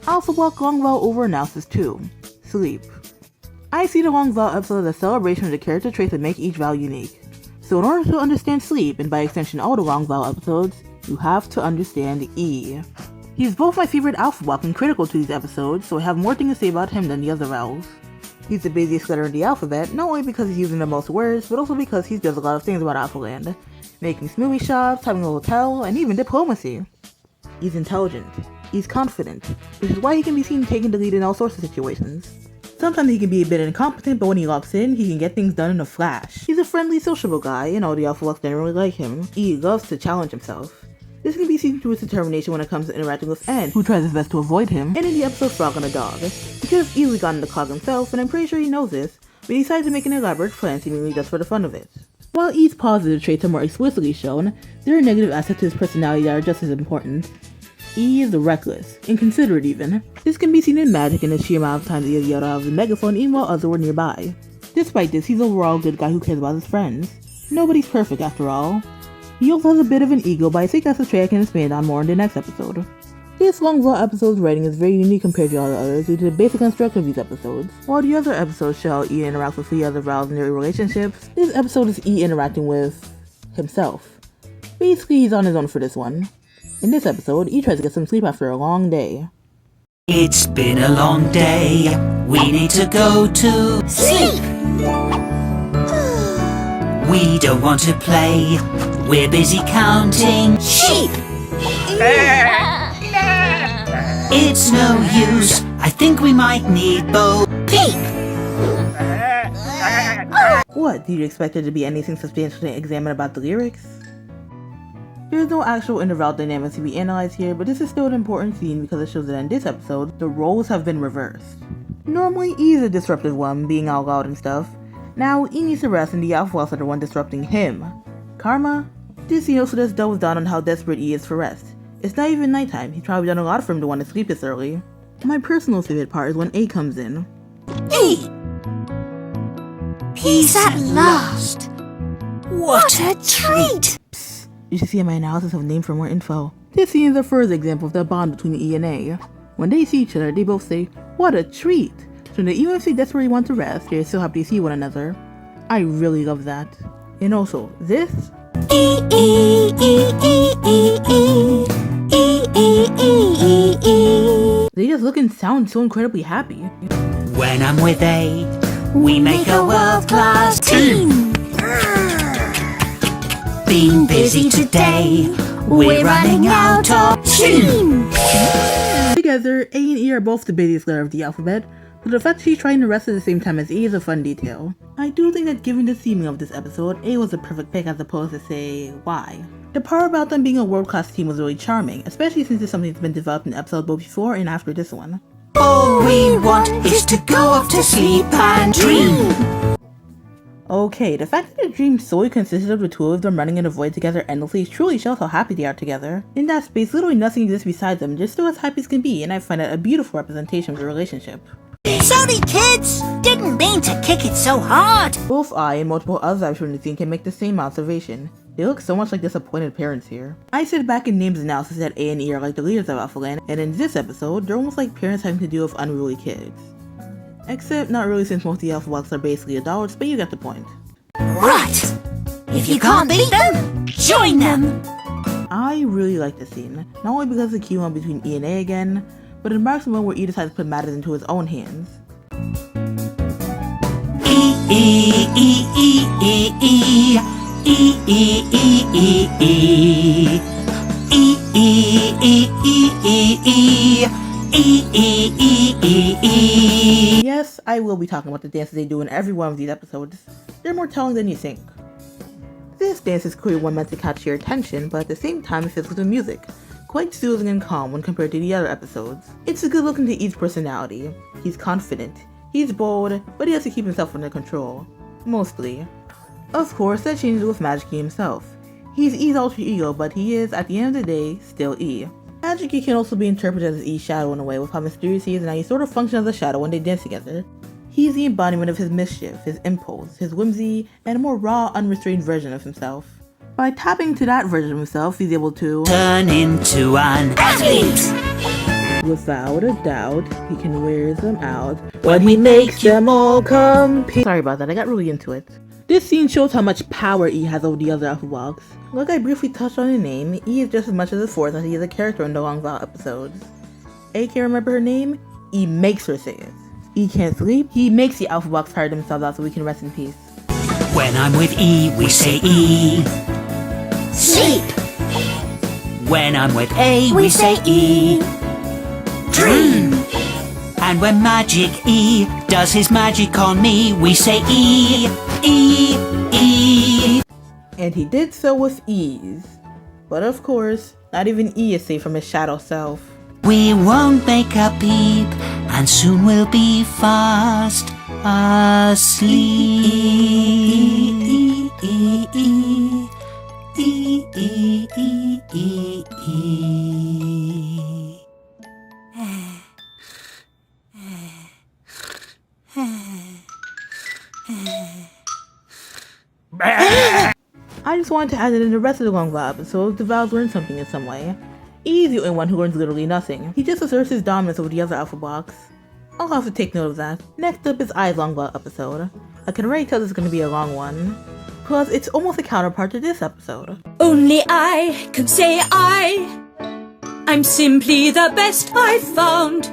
Alphablock Long Vowel Analysis 2. Sleep. I see the long vowel episode as a celebration of the character traits that make each vowel unique. So in order to understand sleep, and by extension all the long vowel episodes, you have to understand E. He's both my favorite alphablock and critical to these episodes, so I have more things to say about him than the other vowels. He's the busiest letter in the alphabet, not only because he's using the most words, but also because he does a lot of things about Alphaland. Making smoothie shops, having a hotel, and even diplomacy. He's intelligent. He's confident, which is why he can be seen taking the lead in all sorts of situations. Sometimes he can be a bit incompetent, but when he locks in, he can get things done in a flash. He's a friendly, sociable guy, and all the Alphablocks generally like him. E loves to challenge himself. This can be seen through his determination when it comes to interacting with N, who tries his best to avoid him, and in the episode Frog on a Dog. He could have easily gotten the clog himself, and I'm pretty sure he knows this, but he decides to make an elaborate plan seemingly just for the fun of it. While E's positive traits are more explicitly shown, there are negative aspects to his personality that are just as important. E is reckless, inconsiderate even. This can be seen in Magic and the sheer amount of times he has yelled out of the megaphone even while others were nearby. Despite this, he's overall a good guy who cares about his friends. Nobody's perfect after all. He also has a bit of an ego, but I think that's a trait I can expand on more in the next episode. This long vowel episode's writing is very unique compared to all the others due to the basic construct of these episodes. While the other episodes show how E interacts with the other vowels in their relationships, this episode is E interacting with himself. Basically, he's on his own for this one. In this episode, E tries to get some sleep after a long day. It's been a long day, we need to go to sleep! We don't want to play, we're busy counting sheep! It's no use, I think we might need Bo Peep! What, do you expect there to be anything substantial to examine about the lyrics? There is no actual interval dynamics to be analyzed here, but this is still an important scene because it shows that in this episode, the roles have been reversed. Normally, E is a disruptive one, being all loud and stuff. Now, E needs to rest and the Alphablocks are the one disrupting him. Karma? This scene also just doubles down on how desperate E is for rest. It's not even nighttime, he's probably done a lot for him to want to sleep this early. My personal favorite part is when A comes in. E! Peace at last! What a treat! Psst, you should see my analysis of name for more info. This scene is the first example of the bond between E and A. When they see each other, they both say, "What a treat!" So that even if they desperately want to rest, they're still happy to see one another. I really love that. And also, this... E E E E E E E E E E. They just look and sound so incredibly happy. When I'm with A, we make a world-class team. Being busy today, we're running out of steam. Together, A and E are both the busiest letter of the alphabet, but the fact she's trying to rest at the same time as E is a fun detail. I do think that given the theming of this episode, A was the perfect pick as opposed to, say, Y. The part about them being a world-class team was really charming, especially since it's something that's been developed in episodes both before and after this one. All we want is to go off to sleep and dream. Okay, the fact that the dream solely consisted of the two of them running in a void together endlessly truly shows how happy they are together. In that space, literally nothing exists beside them, they're still as happy as can be, and I find that a beautiful representation of the relationship. Sorry kids! Didn't mean to kick it so hard! Both I and multiple others I've shown the scene can make the same observation. They look so much like disappointed parents here. I said back in Names analysis that A and E are like the leaders of Alphaland, and in this episode, they're almost like parents having to deal with unruly kids. Except not really, since most of the Alphablocks are basically adults, but you get the point. Right! If you can't beat them, join them! I really like this scene, not only because of the key one between E and A again, but it marks the moment where E decides to put matters into his own hands. E E E E E E E E E E E E E E E E E. Yes, I will be talking about the dances they do in every one of these episodes. They're more telling than you think. This dance is clearly one meant to catch your attention, but at the same time it fits with the music. Quite soothing and calm when compared to the other episodes. It's a good look into E's personality. He's confident, he's bold, but he has to keep himself under control. Mostly. Of course, that changes with Magic-E himself. He's E's alter ego, but he is, at the end of the day, still E. Magic-E can also be interpreted as E's shadow in a way, with how mysterious he is and how he sort of functions as a shadow when they dance together. He's the embodiment of his mischief, his impulse, his whimsy, and a more raw, unrestrained version of himself. By tapping into that version of himself, he's able to turn into an athlete! Without a doubt, he can wear them out when he makes them all compete. Sorry about that, I got really into it. This scene shows how much power E has over the other Alphablocks. Like I briefly touched on the name, E is just as much as a force as he is a character in the Long Vowel episodes. A can't remember her name, E makes her say it. E can't sleep, he makes the Alphablocks tire themselves out so we can rest in peace. When I'm with E, we say E. Sleep. When I'm with A, we say E. Dream. And when Magic E does his magic on me, we say E, E, E. And he did so with ease. But of course, not even E is safe from his shadow self. We won't make a peep, and soon we'll be fast asleep. I just wanted to add that in the rest of the Long Vowel episodes, the vowels learn something in some way. E is the only one who learns literally nothing. He just asserts his dominance over the other Alphablocks. I'll have to take note of that. Next up is I's Long Vowel episode. I can already tell this is going to be a long one. Plus, it's almost a counterpart to this episode. Only I can say I'm simply the best I've found.